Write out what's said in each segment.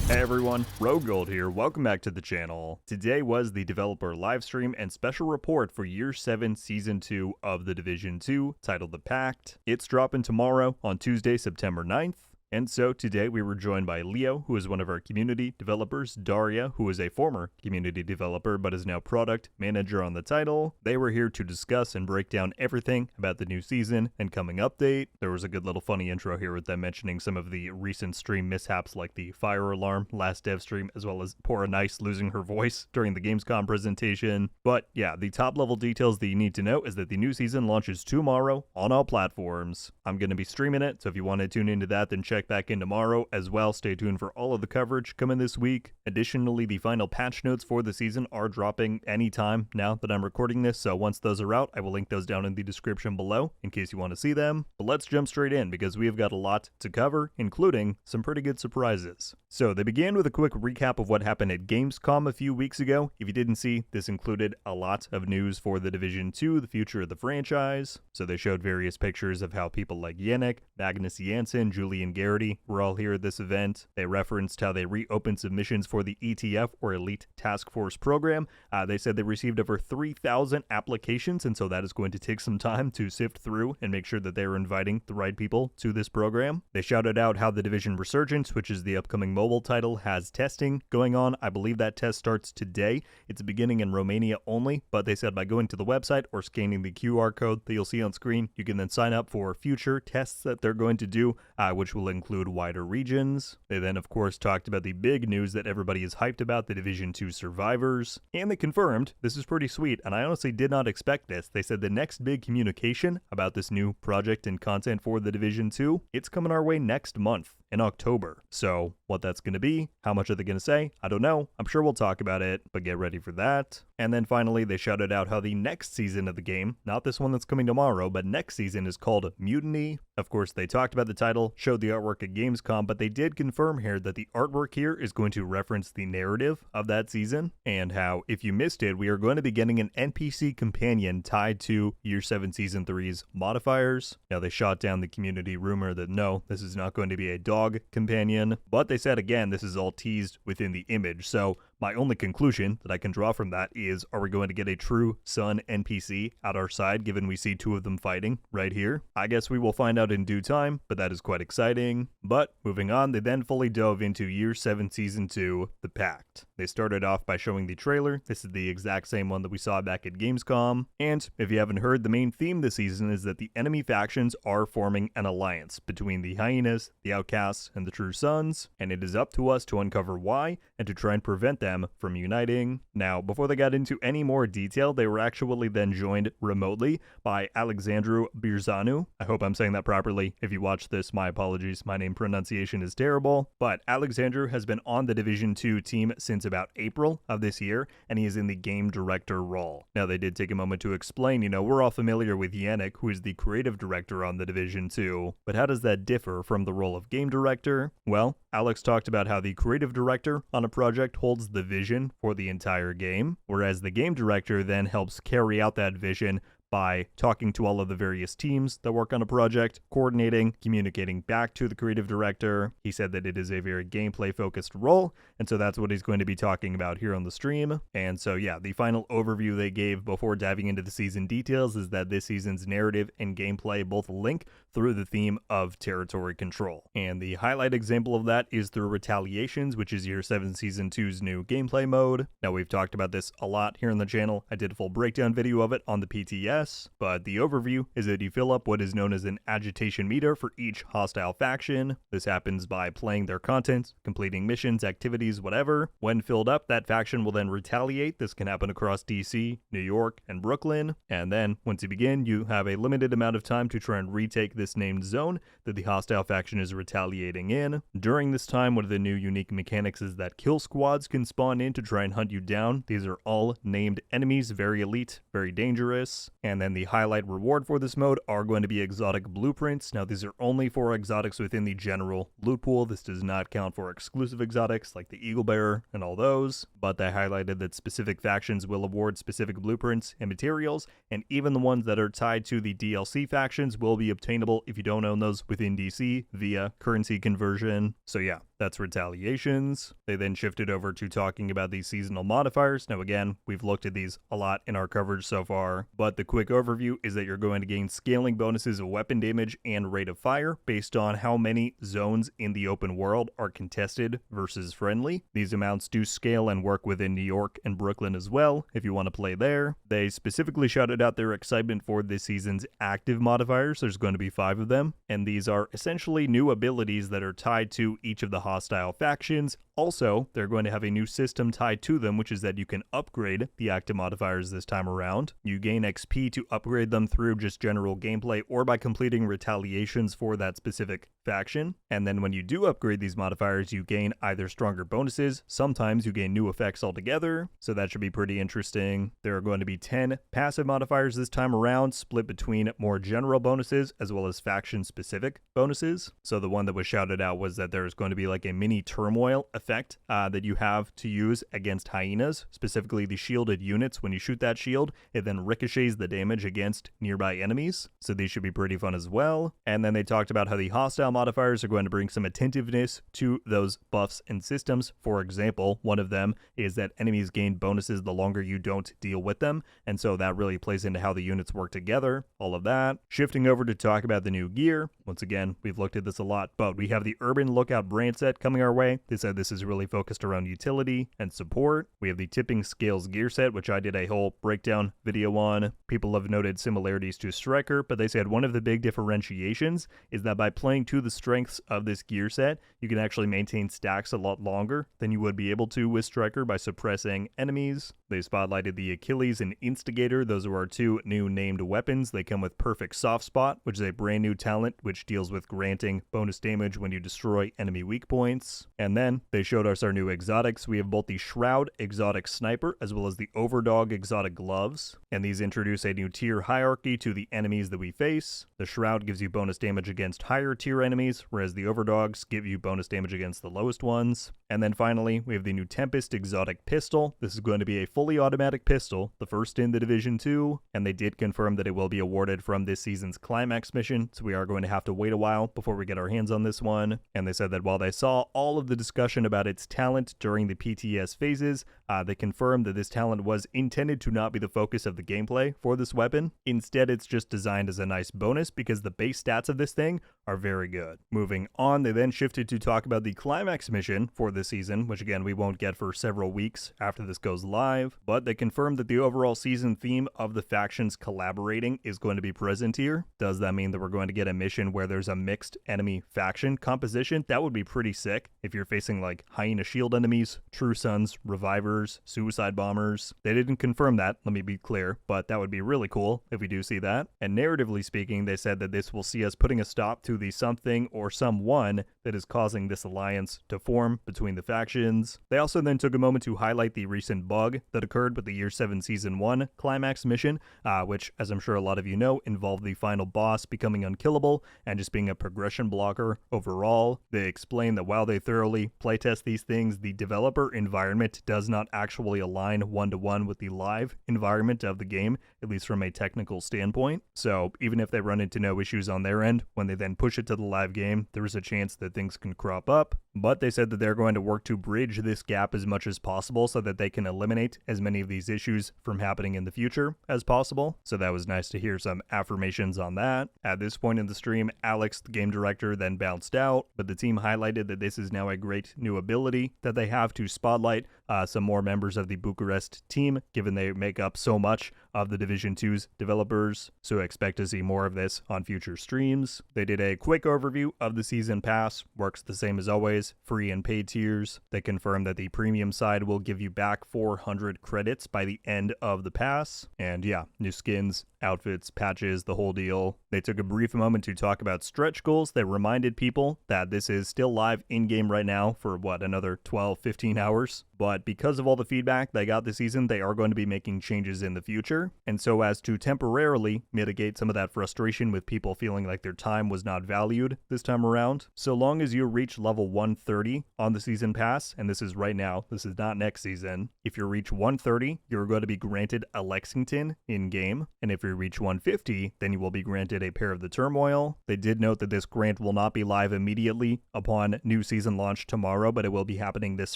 Hey everyone, RogueGold here, welcome back to the channel. Today was the developer livestream and special report for Year 7 Season 2 of The Division 2, titled The Pact. It's dropping tomorrow on Tuesday, September 9th. And so today we were joined by Leo, who is one of our community developers, Daria, who is a former community developer but is now product manager on the title. They were here to discuss and break down everything about the new season and coming update. There was a good little funny intro here with them mentioning some of the recent stream mishaps like the fire alarm last dev stream, as well as Pora Nice losing her voice during the Gamescom presentation. But yeah, the top level details that you need to know is that the new season launches tomorrow on all platforms. I'm going to be streaming it, so if you want to tune into that, then check back in tomorrow as well. Stay tuned for all of the coverage coming this week. Additionally, the final patch notes for the season are dropping anytime now that I'm recording this, so once those are out, I will link those down in the description below in case you want to see them. But let's jump straight in because we have got a lot to cover, including some pretty good surprises. So they began with a quick recap of what happened at Gamescom a few weeks ago. If you didn't see, this included a lot of news for The Division 2, the future of the franchise. So they showed various pictures of how people like Yannick, Magnus Jansen, Julian Garrity were all here at this event. They referenced how they reopened submissions for the ETF, or Elite Task Force program. They said they received over 3,000 applications, and so that is going to take some time to sift through and make sure that they're inviting the right people to this program. They shouted out how The Division Resurgence, which is the upcoming mobile title, has testing going on. I believe that test starts today. It's beginning in Romania only, but they said by going to the website or scanning the QR code that you'll see on screen, you can then sign up for future tests that they're going to do, which will include wider regions. They then, of course, talked about the big news that everybody is hyped about, the Division 2 survivors, and they confirmed, this is pretty sweet, and I honestly did not expect this. They said the next big communication about this new project and content for the Division 2, it's coming our way next month in October. So what that's going to be, how much are they going to say? I don't know. I'm sure we'll talk about it, but get ready for that. And then finally, they shouted out how the next season of the game, not this one that's coming tomorrow, but next season is called Mutiny. Of course, they talked about the title, showed the artwork at Gamescom, but they did confirm here that the artwork here is going to reference the narrative of that season, and how, if you missed it, we are going to be getting an NPC companion tied to Year 7 Season 3's Modifiers. Now, they shot down the community rumor that no, this is not going to be a dog companion, but they said again, this is all teased within the image, so my only conclusion that I can draw from that is, are we going to get a true Sun NPC at our side, given we see two of them fighting right here? I guess we will find out in due time, but that is quite exciting. But moving on, they then fully dove into Year 7 Season 2, The Pact. They started off by showing the trailer. This is the exact same one that we saw back at Gamescom. And if you haven't heard, the main theme this season is that the enemy factions are forming an alliance between the Hyenas, the Outcasts, and the True Sons, and it is up to us to uncover why and to try and prevent them from uniting. Now, before they got into any more detail, they were actually then joined remotely by Alexandru Birzanu. I hope I'm saying that properly. If you watch this, my apologies. My name pronunciation is terrible. But Alexandru has been on the Division 2 team since about April of this year, and he is in the game director role. Now, they did take a moment to explain, we're all familiar with Yannick, who is the creative director on the Division 2, but how does that differ from the role of game director? Well, Alex talked about how the creative director on a project holds the vision for the entire game, whereas the game director then helps carry out that vision by talking to all of the various teams that work on a project, coordinating, communicating back to the creative director. He said that it is a very gameplay focused role, and so that's what he's going to be talking about here on the stream. And so yeah, the final overview they gave before diving into the season details is that this season's narrative and gameplay both link through the theme of territory control. And the highlight example of that is through Retaliations, which is Year 7 Season 2's new gameplay mode. Now, we've talked about this a lot here on the channel. I did a full breakdown video of it on the PTS. But the overview is that you fill up what is known as an agitation meter for each hostile faction. This happens by playing their content, completing missions, activities, whatever. When filled up, that faction will then retaliate. This can happen across DC, New York, and Brooklyn. And then, once you begin, you have a limited amount of time to try and retake this named zone that the hostile faction is retaliating in. During this time, one of the new unique mechanics is that kill squads can spawn in to try and hunt you down. These are all named enemies, very elite, very dangerous. And then the highlight reward for this mode are going to be exotic blueprints. Now, these are only for exotics within the general loot pool. This does not count for exclusive exotics like the Eagle Bearer and all those, but they highlighted that specific factions will award specific blueprints and materials, and even the ones that are tied to the DLC factions will be obtainable available if you don't own those within DC via currency conversion. So yeah, that's Retaliations. They then shifted over to talking about these seasonal modifiers. Now again, we've looked at these a lot in our coverage so far, but the quick overview is that you're going to gain scaling bonuses of weapon damage and rate of fire based on how many zones in the open world are contested versus friendly. These amounts do scale and work within New York and Brooklyn as well if you want to play there. They specifically shouted out their excitement for this season's active modifiers. There's going to be 5 of them, and these are essentially new abilities that are tied to each of the hostile factions. Also, they're going to have a new system tied to them, which is that you can upgrade the active modifiers this time around. You gain XP to upgrade them through just general gameplay or by completing retaliations for that specific faction. And then when you do upgrade these modifiers, you gain either stronger bonuses, sometimes you gain new effects altogether, so that should be pretty interesting. There are going to be 10 passive modifiers this time around, split between more general bonuses as well as faction-specific bonuses. So the one that was shouted out was that there's going to be like a mini turmoil effect that you have to use against hyenas, specifically the shielded units. When you shoot that shield, it then ricochets the damage against nearby enemies, so these should be pretty fun as well. And then they talked about how the hostile modifiers are going to bring some attentiveness to those buffs and systems. For example, one of them is that enemies gain bonuses the longer you don't deal with them, and so that really plays into how the units work together, all of that. Shifting over to talk about the new gear. Once again, we've looked at this a lot, but we have the Urban Lookout brand set coming our way. They said this is really focused around utility and support. We have the Tipping Scales gear set, which I did a whole breakdown video on. People have noted similarities to Striker, but they said one of the big differentiations is that by playing to the strengths of this gear set, you can actually maintain stacks a lot longer than you would be able to with Striker by suppressing enemies. They spotlighted the Achilles and Instigator. Those are our 2 new named weapons. They come with Perfect Soft Spot, which is a brand new talent which deals with granting bonus damage when you destroy enemy weak points. And then they showed us our new exotics. We have both the Shroud Exotic Sniper as well as the Overdog Exotic Gloves, and these introduce a new tier hierarchy to the enemies that we face. The Shroud gives you bonus damage against higher tier enemies, whereas the Overdogs give you bonus damage against the lowest ones. And then finally, we have the new Tempest Exotic Pistol. This is going to be a fully automatic pistol, the first in the Division 2, and they did confirm that it will be awarded from this season's Climax Mission, so we are going to have to wait a while before we get our hands on this one. And they said that while they saw all of the discussion about its talent during the PTS phases, they confirmed that this talent was intended to not be the focus of the gameplay for this weapon. Instead, it's just designed as a nice bonus because the base stats of this thing are very good. Moving on, they then shifted to talk about the Climax Mission for this season, which again we won't get for several weeks after this goes live, but they confirmed that the overall season theme of the factions collaborating is going to be present here. Does that mean that we're going to get a mission where there's a mixed enemy faction composition? That would be pretty sick if you're facing like Hyena Shield enemies, True Sons, Revivers, Suicide Bombers. They didn't confirm that, let me be clear, but that would be really cool if we do see that. And narratively speaking, they said that this will see us putting a stop to the something or someone that is causing this alliance to form between the factions. They also then took a moment to highlight the recent bug that occurred with the Year 7 Season 1 Climax Mission, which, as I'm sure a lot of you know, involved the final boss becoming unkillable and just being a progression blocker overall. They explained that while they thoroughly playtest these things, the developer environment does not actually align one-to-one with the live environment of the game, at least from a technical standpoint. So even if they run into no issues on their end, when they then push it to the live game, there is a chance that things can crop up. But they said that they're going to work to bridge this gap as much as possible so that they can eliminate as many of these issues from happening in the future as possible. So that was nice to hear some affirmations on that. At this point in the stream, Alex, the game director, then bounced out, but the team highlighted that this is now a great new ability that they have to spotlight some more members of the Bucharest team, given they make up so much of the Division 2's developers, so expect to see more of this on future streams. They did a quick overview of the season pass, works the same as always, free and paid tiers. They confirmed that the premium side will give you back 400 credits by the end of the pass, and yeah, new skins, outfits, patches, the whole deal. They took a brief moment to talk about stretch goals. They reminded people that this is still live in-game right now for another 12-15 hours, but because of all the feedback they got this season, they are going to be making changes in the future, and so as to temporarily mitigate some of that frustration with people feeling like their time was not valued this time around, so long as you reach level 130 on the season pass, and this is right now, this is not next season. If you reach 130, you're going to be granted a Lexington in-game, and if you reach 150, then you will be granted a pair of the Turmoil. They did note that this grant will not be live immediately upon new season launch tomorrow, but it will be happening this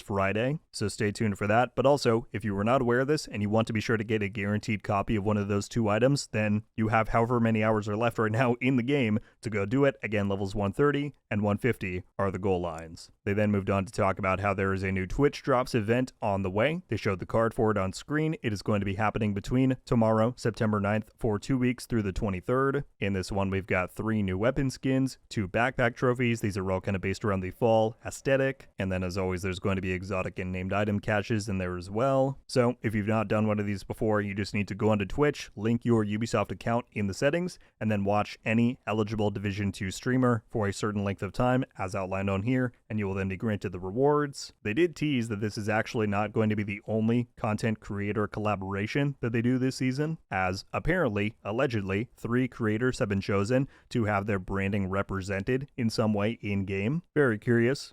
Friday, so stay tuned for that. But also, if you were not aware of this and you want to be sure to get a guaranteed copy of one of those 2 items, then you have however many hours are left right now in the game to go do it. Again, levels 130 and 150 are the goal lines. They then moved on to talk about how there is a new Twitch Drops event on the way. They showed the card for it on screen. It is going to be happening between tomorrow, September 9th, for 2 weeks through the 23rd. In this one, we've got 3 new weapon skins, 2 backpack trophies. These are all kind of based around the fall aesthetic. And then as always, there's going to be exotic and named item caches in there as well. So if you've not done one of these before, you just need to go onto Twitch, link your Ubisoft account in the settings, and then watch any eligible Division 2 streamer for a certain length of time as outlined on here, and you will then be granted the rewards. They did tease that this is actually not going to be the only content creator collaboration that they do this season, as apparently, allegedly, 3 creators have been chosen to have their branding represented in some way in-game. Very curious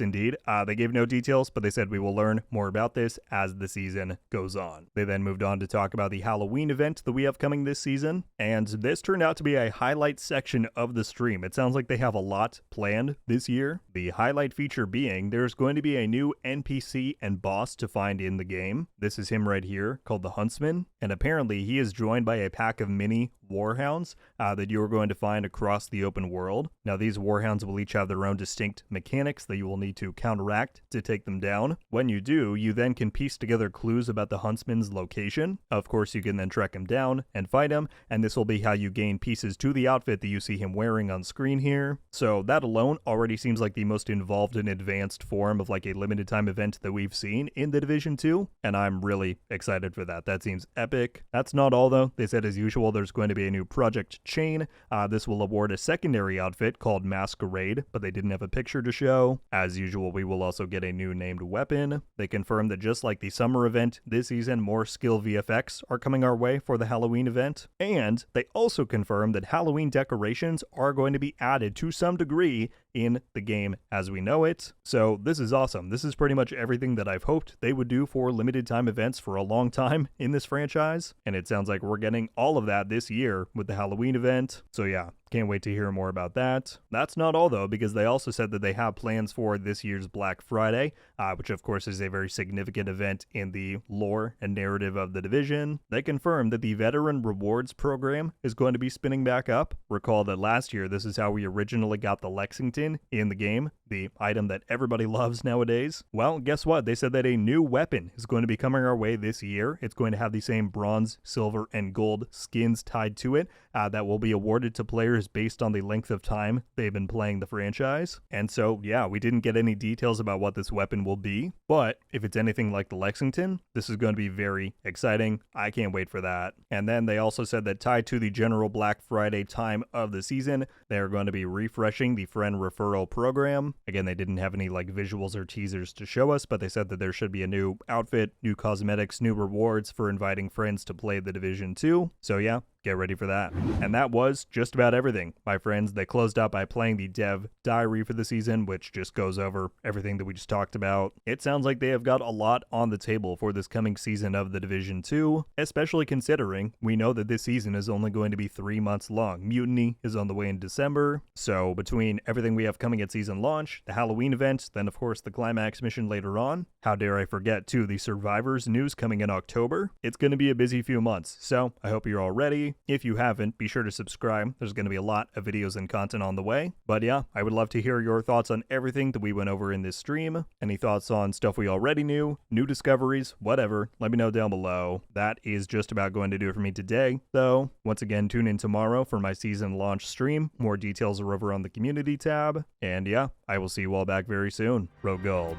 indeed. They gave no details, but they said we will learn more about this as the season goes on. They then moved on to talk about the Halloween event that we have coming this season, and this turned out to be a highlight section of the stream. It sounds like they have a lot planned this year. The highlight feature being there's going to be a new NPC and boss to find in the game. This is him right here, called the HUNTSMAN, and apparently he is joined by a pack of mini warhounds that you are going to find across the open world. Now these warhounds will each have their own distinct mechanics that you will need to counteract to take them down. When you do, you then can piece together clues about the huntsman's location. Of course, you can then track him down and fight him, and this will be how you gain pieces to the outfit that you see him wearing on screen here. So that alone already seems like the most involved and advanced form of like a limited time event that we've seen in the Division 2, and I'm really excited for that. That seems epic. That's not all though. They said as usual there's going to be a new project chain. This will award a secondary outfit called Masquerade, but they didn't have a picture to show. As usual, we will also get a new named weapon. They confirmed that just like the summer event this season, more skill VFX are coming our way for the Halloween event. And they also confirmed that Halloween decorations are going to be added to some degree in the game as we know it. So this is awesome. This is pretty much everything that I've hoped they would do for limited time events for a long time in this franchise. And it sounds like we're getting all of that this year with the Halloween event. So yeah, can't wait to hear more about that. That's not all though, because they also said that they have plans for this year's Black Friday, which of course is a very significant event in the lore and narrative of the Division. They confirmed that the Veteran Rewards program is going to be spinning back up. Recall that last year, this is how we originally got the Lexington in the game, the item that everybody loves nowadays. Well, guess what? They said that a new weapon is going to be coming our way this year. It's going to have the same bronze, silver, and gold skins tied to it that will be awarded to players based on the length of time they've been playing the franchise. And so, yeah, we didn't get any details about what this weapon will be, but if it's anything like the Lexington, this is going to be very exciting. I can't wait for that. And then they also said that tied to the general Black Friday time of the season, they are going to be refreshing the friend referral program. Again, they didn't have any like visuals or teasers to show us, but they said that there should be a new outfit, new cosmetics, new rewards for inviting friends to play the Division 2. So yeah, get ready for that. And that was just about everything, my friends. They closed out by playing the dev diary for the season, which just goes over everything that we just talked about. It sounds like they have got a lot on the table for this coming season of the Division 2, especially considering we know that this season is only going to be 3 months long. Mutiny is on the way in December, so between everything we have coming at season launch, the Halloween event, then of course the Climax Mission later on, how dare I forget too, the Survivors news coming in October, it's going to be a busy few months, so I hope you're all ready. If you haven't, be sure to subscribe. There's going to be a lot of videos and content on the way. But yeah, I would love to hear your thoughts on everything that we went over in this stream. Any thoughts on stuff we already knew, new discoveries, whatever, let me know down below. That is just about going to do it for me today, though. Once again, tune in tomorrow for my season launch stream. More details are over on the community tab. And yeah, I will see you all back very soon. RogueGold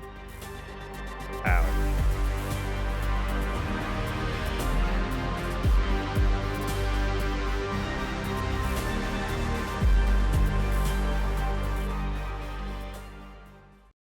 out.